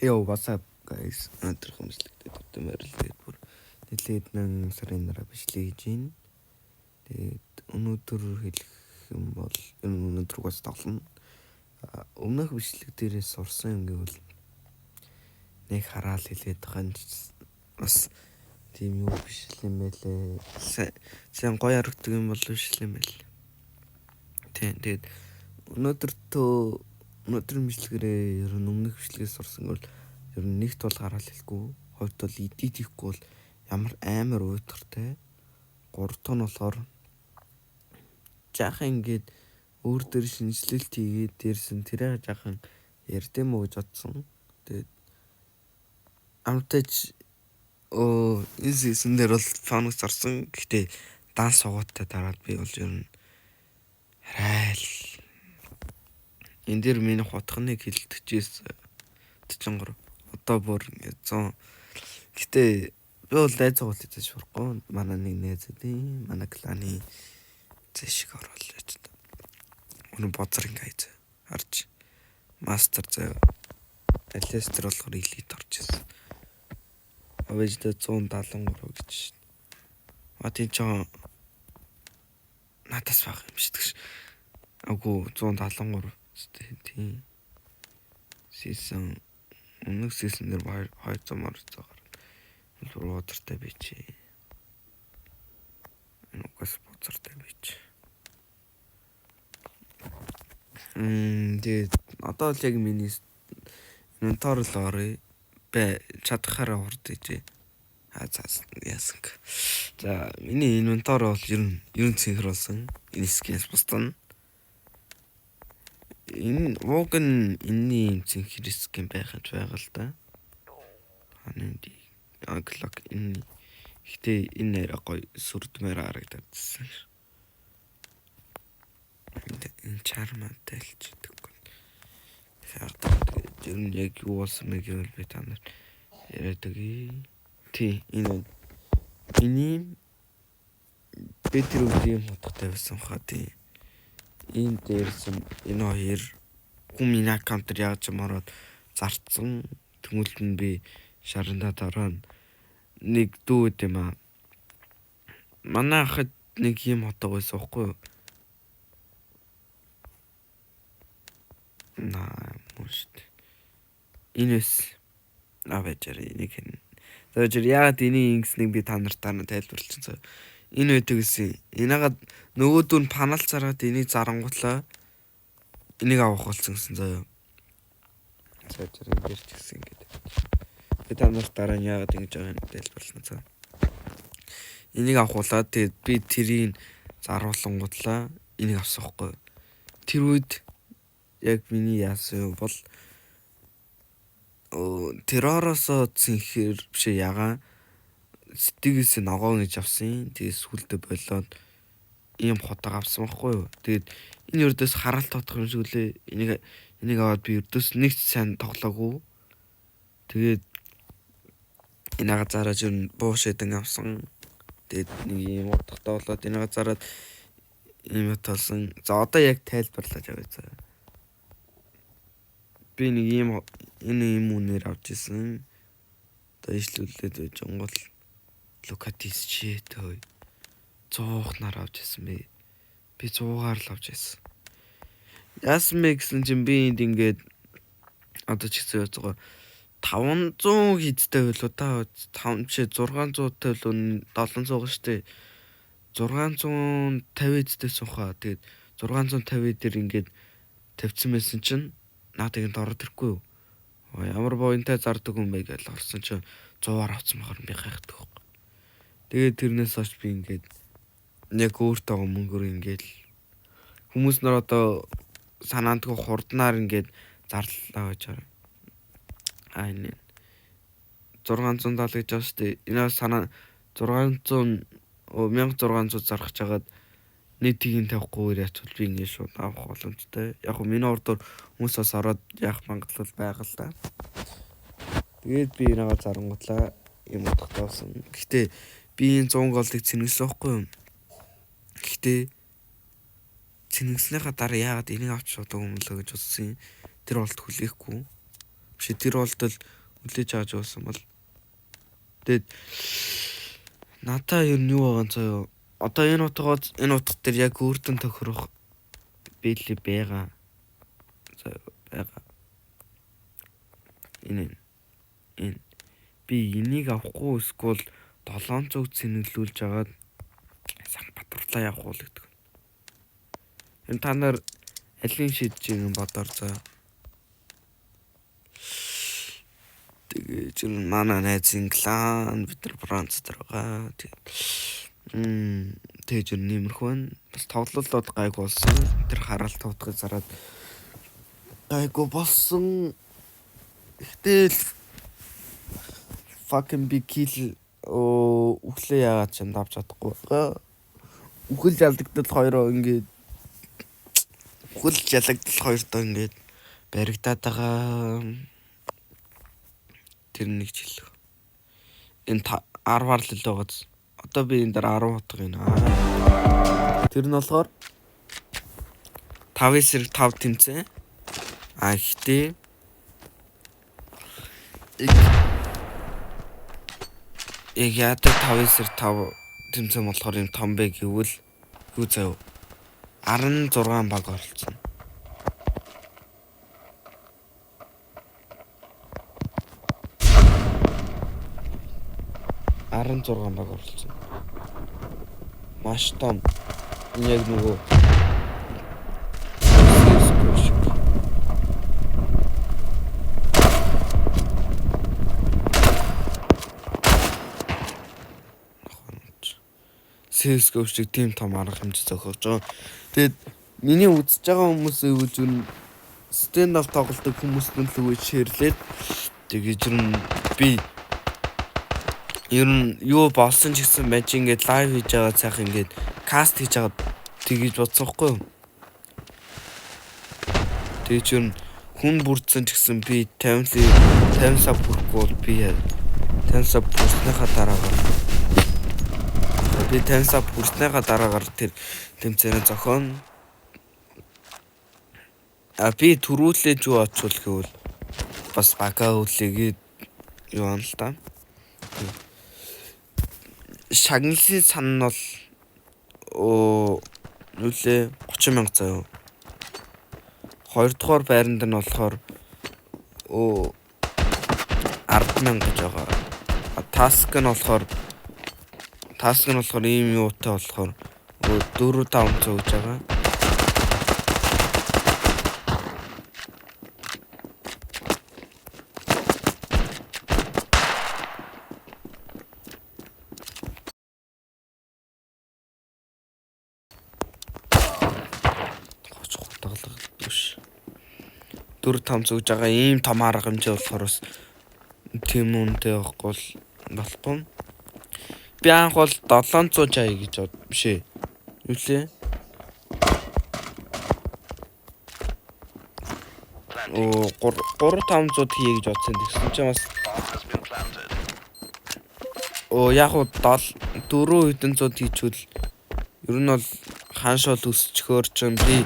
Yo, what's up guys? Өнөөдөр хүмүүслэгтэй төвтөмөрлөгээд бүр нэлээд нэн сарын дараа бичлэг хийж байна. Тэгээд өнөөдөр хэлэх юм бол өнөөдөр бас тоглоно. Өмнөх бичлэг дээрээ сурсан юм гэвэл нэг хараал хэлээд байгаа нь бас тийм юу биш юм байлээ. Сайн гоё харагддаг юм бол биш юм байл. Тэгээд өнөөдөр бичлэгээрээ ер нь өмнөх бичлэгээс сурсан гэвэл ер нь нэгт бол хараал хэлэхгүй, хоёрт бол эдит хийхгүй бол ямар амар уйтгартай. Гуравт нь болохоор жаахан ингээд өөр дөр шинжилэлт хийгээд дээрсэн тэрэ жаахан ярьдэм үү гэж бодсон. Тэгээд амтаж энэ сизон дээр бол фанус зарсан. Гэхдээ данс суугуудтай дараад би бол ер нь хараал энэ дэр миний хотхныг хилдэгчээс 43 одоо бүр 100. Гэтэ би бол дайз цогт хийж сурахгүй. Манай нэг найзуудын манай кланы зэшиг оруулж та. Өнө боцор ингээд харж мастер зав алестер болохоор элит орж ирсэн. Авэждэ 173 гэж. Атин ч надаас баг юм шиг тэгш. Агуу 173 тийм. Сисэн өмнөх сиснээр 200 мөр цагаар. Энэ удартай бич. Энэ угаас боцортой бич. Тэгээд одоо л яг миний инвентор л орё. Бэ чадхаараа хурдэж. Яасан. За миний инвентор бол ер нь синхронсон. Энэ скинс бустан. Энэ уг нь энэний синхрискин байх гэж байгаа л да. Хананди аглок энэ гэтээ энэ нэр гоё сүрдмээр харагдчихсан. Энэ чармантай л ч гэдэг. Тэгээд ер нь яг юу болсон бэ гэвэл би та нарт яриад өгье. Тий энэ би тэр үеийн хоттой байсан хаа тий. Энэ дээрсэн энэ хоёр хүмүүс аккаунтер яаж мараад зарцсан. Тэмүүлт нь би шарандаа дараа нэг дүүд юм аа. Манай хад нэг юм хотоо байсан байхгүй юу? Мөшт. Инес авэжэр нэг хэн. Тэгэхээр яагаад энийг ингэснийг би та нартаа тайлбарлчихсан. Энэ байдаг гэсэн. Энийгээд нөгөөдөө нь панал зараад энийг зарангуутлаа энийг авах болсон гэсэн заяа. Тэгэхээр ингэж гэсэн гэдэг. Би та нарт дараа нь яагаад ингэж байгааг нь тайлбарлана цаа. Энийг авахулаад тэгээд би тэрийг заруулангуутлаа энийг авсан хгүй. Тэр үед яг миний яасан бол терророос цэнхэр биш ягаа стигээс ногоон гэж авсан. Тэгээд сүлдө болоод ийм хотоо авсан байхгүй юу. Тэгээд энэ өрдөөс хараалт тодох юм шиг үлээ. Энийг аваад би өрдөөс нэг сайн тоглоогүй. Тэгээд энийг зараад юу буушэдэн авсан. Тэгээд нэг ийм утгатай болоод энийг зараад ийм толсон. За одоо яг тайлбарлаж авъя. Би нэг ийм энэ үнээр авч ирсэн. Одоо ижлүүлээд байж онгол Лукатис читэй 100-аар авч ирсэн би. Би 100-аар л авч ирсэн. Яасан бэ гэсэн чинь би энд ингээд одоо ч гэсэн яцгаа 500 хийдтэй байлуу та 5 чи 600-тай л 700 штэ 650 эдтэй сухаа. Тэгээд 650 дээр ингээд тавьсан байсан чинь надад ингэ ороод ирэхгүй юу. Ямар боонтой зардаг юм бэ гэж орсон чинь 100-аар авсан махар би хайхдаг. Тэгээд тэрнээс хойш би ингээд яг өөртөө мөнгөөр ингээд хүмүүс нар одоо санаандгүй хурднаар ингээд зарлалаа гэж байна. Энэ 670 гэж байна шүү дээ. Энэ санаа 600 1600 зарах чагаад нэг тийг тавихгүй яач бол би ингээд шууд авах боломжтой. Яг хөө миний ордоор хүмүүс бас ороод яах магадлал байгаа л да. Тэгээд би нэгээ зарангуутлаа юм утгатай болсон. Гэхдээ би энэ 100 голыг цэнгэлсэн байхгүй юм. Гэхдээ цэнгэлснийхаа дараа яагаад энийг авч чадаагүй юм лөө гэж бодсон. Тэр болт хүлээхгүй. Биш тэр болтол үлээж авч уусан бол. Тэгээд надаа ер нь юу байгаа заяа. Одоо энэ утга дээр яг өөртөө тохирох биелээ байгаа. За байгаа. Энэ би энийг авахгүй эсвэл 700 цэнэглүүлж агаад Санкт-Баатарлаа явах уу гэдэг. Энэ та нар алийг шийдэж байгаа бодоор заа. Тэгээд манай найзын клан бид нар бронз дээр байгаа. Тэгээд нэмэрх байна. Бас тоглолтод гайг болсон. Тэр хараалт тавтгыг зараад гайгүй болсон. Гэтэл fucking big kill өглөө яагаад ч давж чадахгүй байгаа. Үхэл жалдагдал хоёроо ингээд баригдаад байгаа. Тэр нэг ч хэлэх. Энэ 10-аар л байгааз. Одоо би энэ дээр 10 утга юм. Тэр нь болохоор 5-5 тэмцээн. Гэхдээ яадаг 5-5 тэмцээн болохоор юм том бэ гэвэл юу заяа 16 баг оролцсон. Маш том. Яг нөгөө CS:GO шиг тийм том арга хэмжээ зохиож байгаа. Тэгээд миний үзэж байгаа хүмүүсээ юу зүн stand up тоглолтог хүмүүст нь л үгүй шеэрлээд тэгээд би ер нь юу болсон ч гэсэн байж ингээд лайв хийж байгаа цаах ингээд каст хийж байгаа тэгж бодсоохгүй юу. Тэгээд хүн бүрдсэн ч гэсэн би 50 сав хүрэхгүй бол би 50 сав бүрснийхаа дараагаар тэр тэмцээнэ зохион би төрүүлээж юу очвол гэвэл бас бага үлээгээд юу ан л та. Шагналын сан нь бол нүлээ 30,000 заяа. Хоёрдугаар байранд нь болохоор 10,000 гэж байгаа. Таск нь болохоор ийм юутай болохоор 4-500 гэж байгаа. Биш. 4-500 гэж байгаа ийм том арга хэмжээ болохоор бас тийм үнэтэй болохгүй. Би анх бол 760 гэж бод биш ээ. Юу лээ? 3-500 хийе гэж бодсон. Тэгсэн чинь бас яг уу 400 хийчихвэл ер нь бол хааншаал өсчгөөр чинь би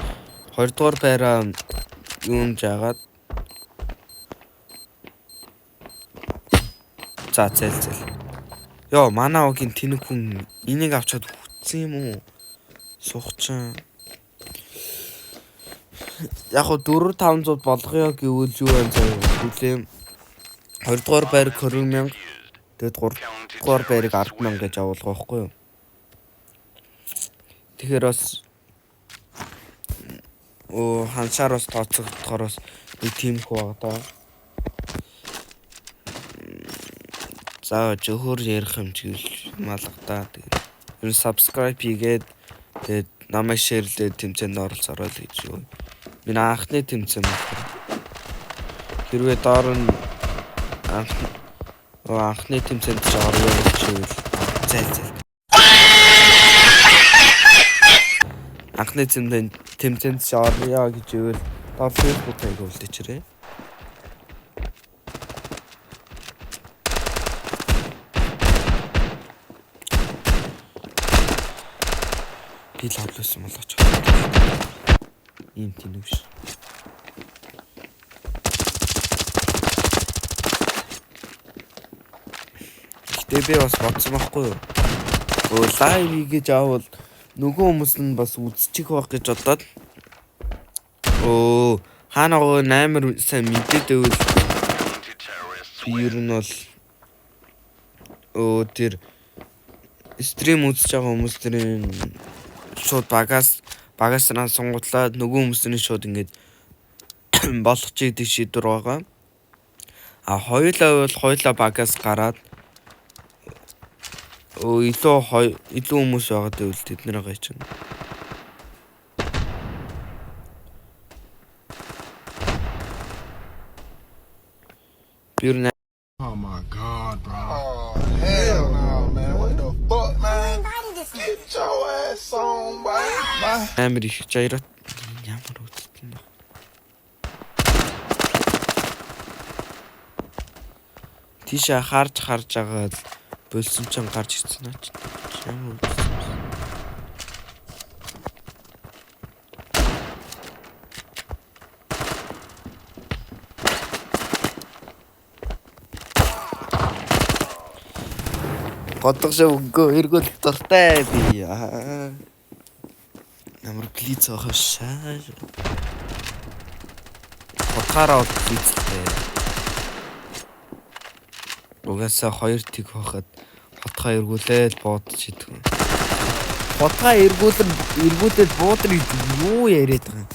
2 дугаар байраа юунд жагаад за зэл. Йоо, манай огийн тэнэг хүн энийг авчаад хүтсэн юм уу? Сухчин. Яг го 4-500 болгоё гэвэл юу вэ заяа? Үлээ 2 дугаар байрыг 20,000, тэгээд 3 дугаар байрыг 10,000 гэж авуулгаа байхгүй юу? Тэгэхээр бас ханшаар бас тооцохдохоор бас нэг тийм их байгаа даа. За жөхөр ярих юм чиглэл малгадаа. Тэгээд ер нь subscribe хийгээд тэгээд намайг шеэрлээд тэмцээнд оролцоорой л гэж юу. Миний анхны тэмцээн байна. Хэрвээ доор нь анхны тэмцээнд ч орё гэж үйл. Зэл. Анхны тэмцээнд ч орё гэж үйл. Доор Facebook-ыг үлдээчрээ. Би лавлсан болооч. Ийм тийм биш. Гэтэ би бас бодсон байхгүй юу. Лайв хийж аавал нөгөө хүмүүс нь бас үзчих байх гэж бодоод хаанаа амар сайн мэдээд байвал би ер нь бол тэр стрим үзэж байгаа хүмүүсийн шууд багасраа сонготлаад нөгөө хүмүүсийн шууд ингээд болгочих гэдэг шийдвэр байгаа. Хоёулаа багаас гараад илүү хүмүүс байгаад байвал тэд нэр байгаа чинь. Oh my god, bro. Oh, hell no, man. What the fuck, man? Get your ass on, boy. Амар их жаярат ямар үзтэн бэ? Тийшээ харж агаад болсон ч гарч ирсэн аа ч ямар үзсэн. Годгошоо өгөө эргүүл дуртай би. Ямар плиц ахшаа. Хотхараа плицтэй. Угаасаа 2 тэг хахад хотхоо эргүүлээд буудаж идэх. Хотхоо эргүүлээд буудар юу яриад байгаа юм.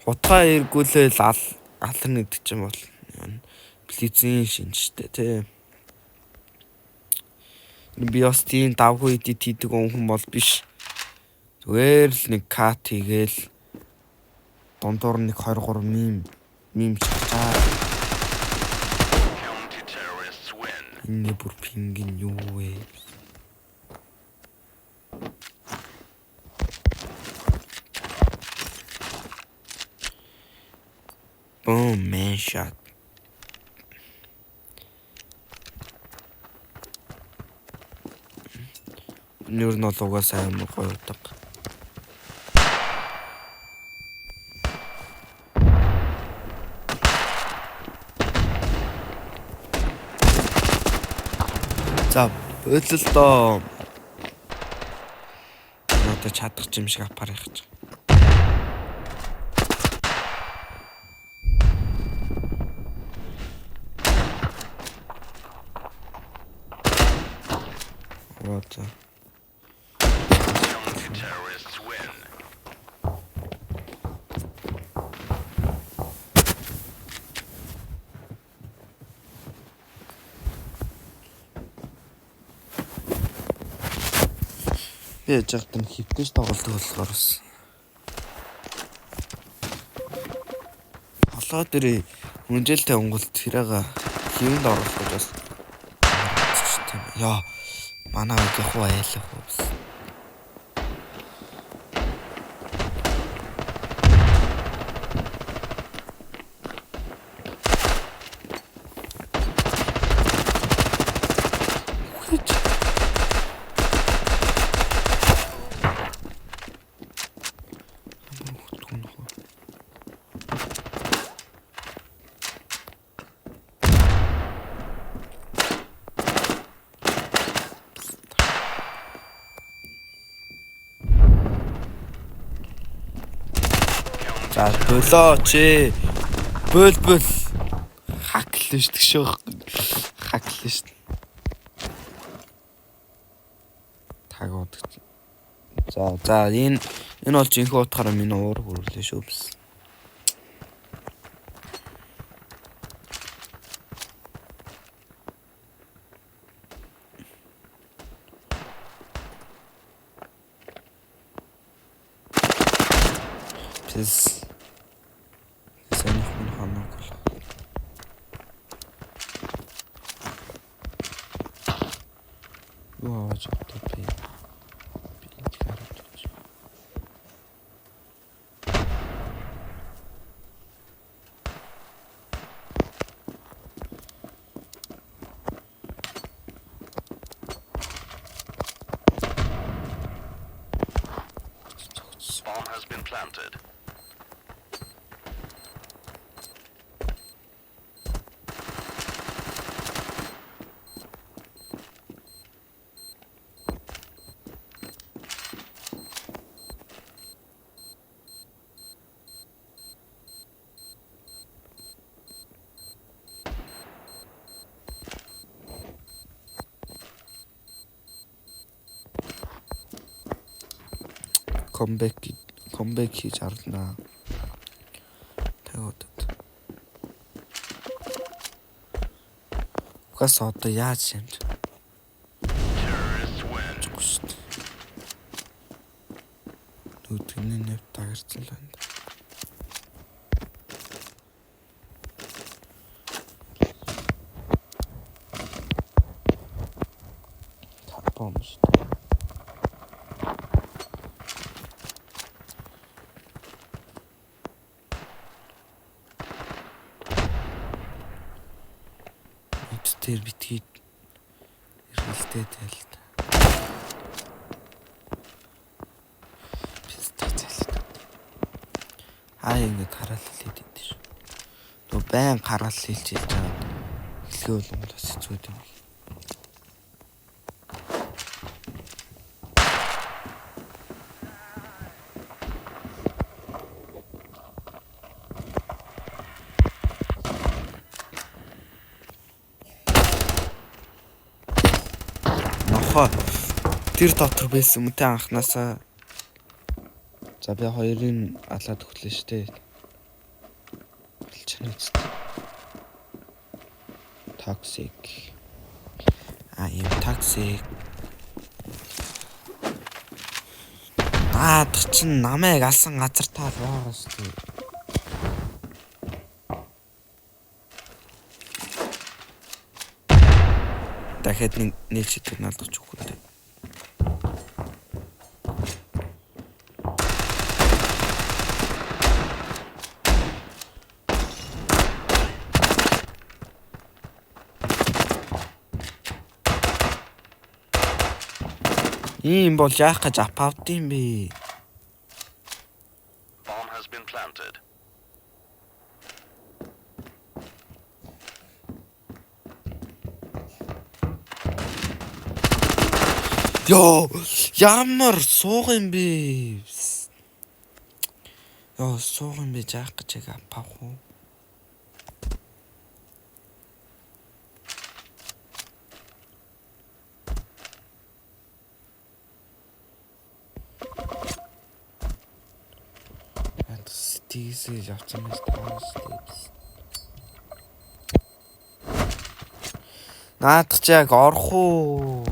Хотхоо эргүүлээд аларна гэдэг чинь бол плицийн шинжтэй тий. Би бас тийм давгүй эдит хийдэг хүн бол биш. Зүгээр л нэг кат хийгээл дундуур нэг 23 мим чачаа. Энэ бүр пингин юу вэ? Boom, man shot. Нэр нь угаасаа амар гоё удаг. За, өөдлөлтөө. Надад чадах юм шиг апаар яах гэж. Вот. Би жагтан хөвтөж тоглолдог болохоор бас. Холоо дээр үнжэлтэй онголт хэрэга хөвөнд оруулах гэж бас. Яа, манай яг хуу айлах уу. За болоо чи бөл хаклэн штг шөөх хаклэн штг тагууд за энэ бол жинхэнэ утгаараа миний уур хүрлээ шүү бис. This is anything harmful. Wow, what's up to be? Bomb has been planted. comeback хийж арлнаа. Тэгвэл угаас одоо яаж юмж Terrorists win. Нүдний нэв тагарсан л байна. Тапом шүү дээ. Тэр битгий эргэлдээд байл та. Ингээд хараал хэлээд идэв шүү. Нөө байн хараал хэлж байгаа. Эхлэхээ бол бас хэцүү юм. Нохоо тэр дотор байсан мөтэ анханасаа. За би хоёрын алаад өглөө штэ. Болчихно үст. Toxic. I am toxic. Наадах чинь намайг алсан газар таа байгаа штэ. Дахиад нэг шийдвэр наадах ч үгүй дээ. Ийм бол яах гэж апавд юм бэ? Bomb has been planted. Ёо, ямар суух юм бэ? Ёо, суух юм бэ яах гэж яг апах уу? Тийсээ явцсан мэт тааш. Наадах ч яг орох уу?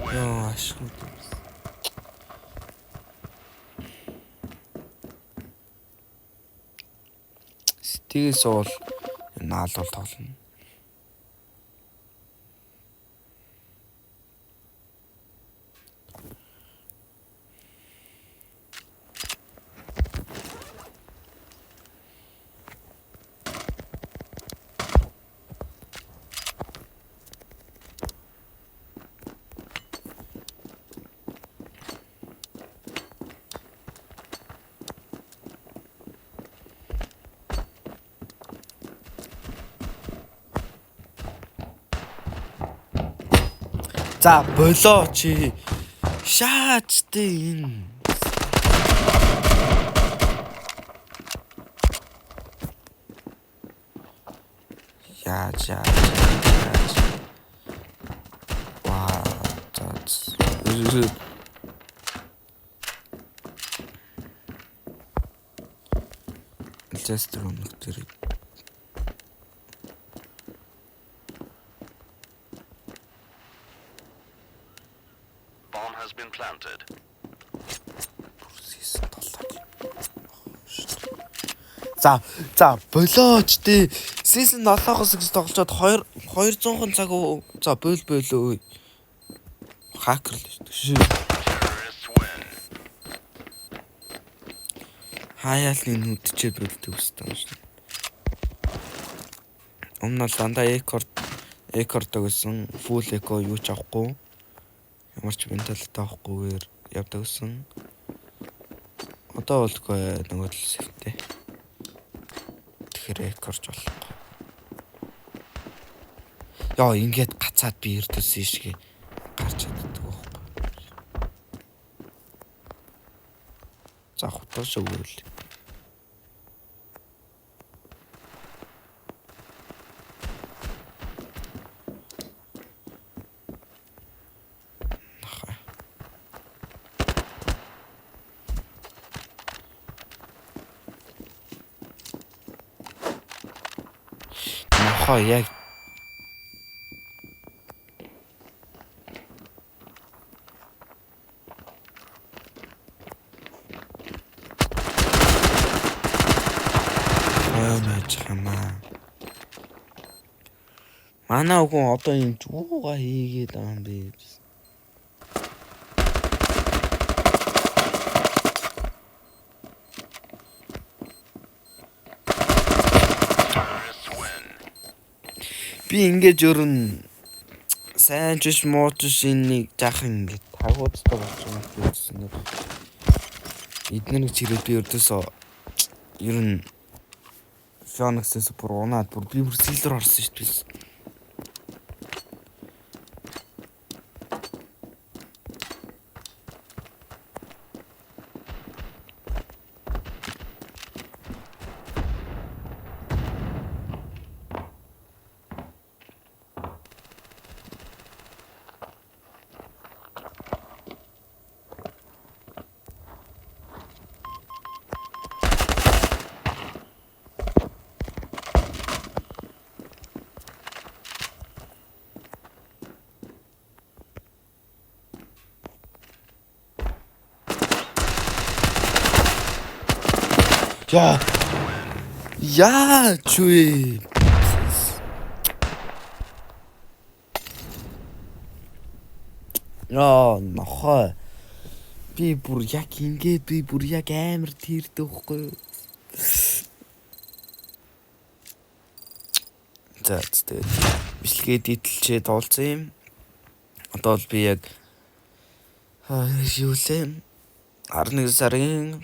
Ёо, ашгүй. Стигээс бол наалвал тоглоно. За болоо чи шаачтэй энэ яаж ваа that's just өнөختөр Has been planted. За болооч тий. Season 7-оос гэж тоглоод 200 цаг за бойлоо. Хакер л шүү. Хаяалны нүдчээр бөлдөг өстэй юм шүү. Өмнө нь дандаа экордог гэсэн full eco юу ч авахгүй. Ямар ч менталтай авахгүйгээр явдаг гэсэн. Одоо болгүй нөгөө л сэвтэй. Тэгэхээр экорч болохгүй. Яа ингээд гацаад би эрдэс ийшгээ гарч чаддаг байхгүй. За хуташ өгөөл. Нохоо яг хамаа. Манай хүн одоо энэ зүүга хийгээд байгаа юм бэ? Terrorists win. Би ингэж өрн сайн ч биш муу ч биш энийг жаахан ингэ тагуудтай болж байгаа юм гэсэн нэг. Эднэрийг чирээд би өрдөөсөө ер нь Phoenix-с бүр унаад бүр би бүр сэлдэр орсон шүү дээ. Яа чуй. Нохоо. Би бүр яг ингэ би бүр яг амар тэрдэ байхгүй юу? За тэгээд бичлэгээ дийтлчээ тоолсон юм. Одоо л би яг юу лээ 11 сарын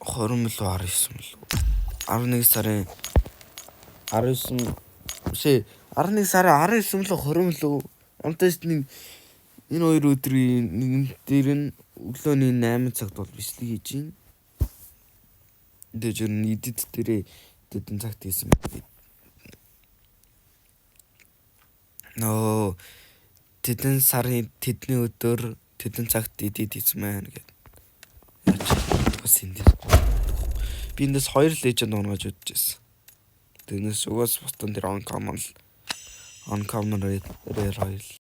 20 мөлөө 19 мөлөө 11 сарын 19 шээ 11 сарын 19 мөлөө 20 мөлөө амтаас нэг энэ хоёр өдрийн нэгэн дээр нь өглөөний 8 цагт бол бичлэг хийж гин. Дэж нь эдит дээрээ тэдэн цагт хийсэн байт. Нөө тэдэн сарын тэдний өдөр тэдэн цагт эдит хийсэн маань гэдэг. Бас энэ би эндээс 2 леженд онгож удажсэн. Тэрнээс угаас бутан дээр on common rare 2